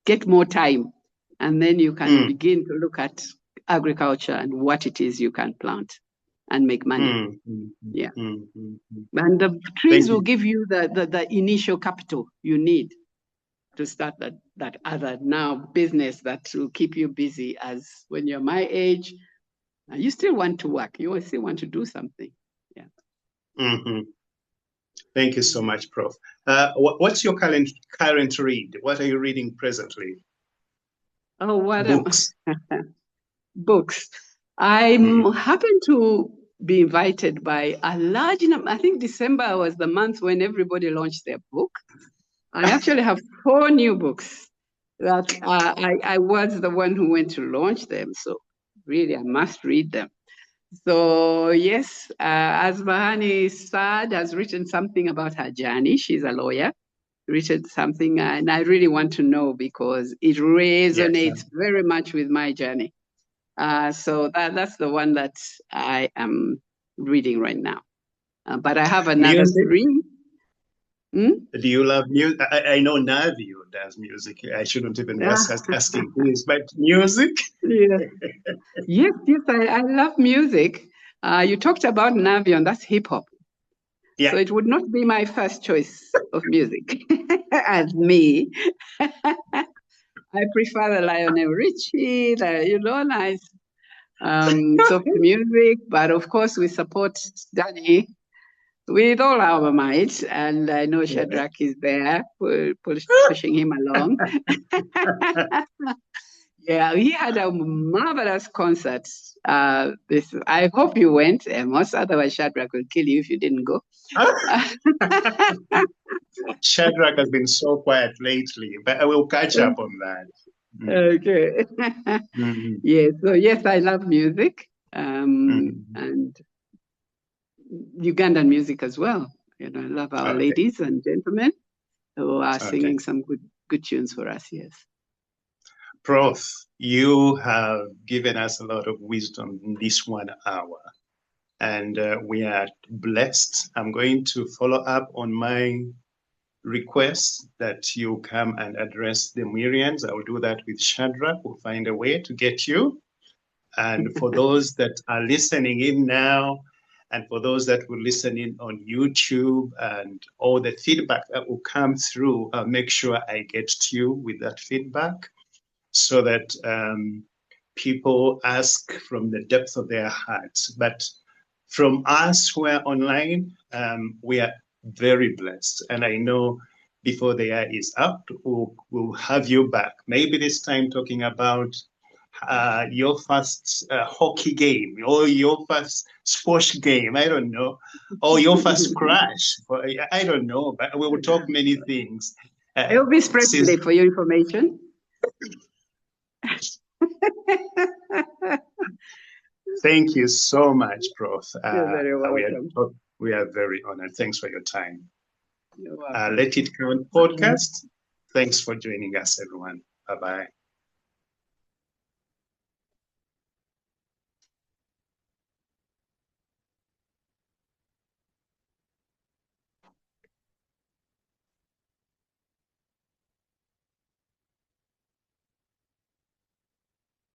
get more time, and then you can begin to look at agriculture and what it is you can plant and make money. Yeah. And the trees will give you the initial capital you need to start that other now business that will keep you busy. As when you're my age, you still want to work. You still want to do something. Yeah. Thank you so much, Prof. What's your current read? What are you reading presently? Oh, what books? Books. I happen to be invited by a large number. I think December was the month when everybody launched their book. I actually have 4 new books that I was the one who went to launch them. So really, I must read them. So yes, Asmahani Saad has written something about her journey. She's a lawyer, written something, and I really want to know because it resonates very much with my journey. So that's the one that I am reading right now. But I have another 3. Do you love music? I know Navio does music. I shouldn't even be asking this, but music? Yes, I love music. You talked about Navio, and that's hip hop. Yeah. So it would not be my first choice of music as me. I prefer the Lionel Richie, nice soft music. But of course, we support Danny with all our might. And I know Shadrach is there pushing him along. Yeah, he had a marvelous concert. I hope you went, Amos. Otherwise, Shadrach will kill you if you didn't go. Shadrach has been so quiet lately, but I will catch up on that. Okay. Yes. So yes, I love music, and Ugandan music as well. I love our ladies and gentlemen who are singing some good tunes for us. Yes. Prof, you have given us a lot of wisdom in this 1 hour, and we are blessed. I'm going to follow up on my request that you come and address the Miriams. I will do that with Shadrach. We'll find a way to get you. And for those that are listening in now, and for those that will listen in on YouTube and all the feedback that will come through, I'll make sure I get to you with that feedback so that people ask from the depth of their hearts. But from us who are online, we are very blessed. And I know before the year is up, we'll have you back. Maybe this time talking about your first hockey game or your first sports game, I don't know, or your first crash, I don't know, but we will talk many things. It will be spread today for your information. Thank you so much, Prof. You're very welcome. We are very honored. Thanks for your time. Let It Count podcast. Thanks for joining us, everyone. Bye-bye.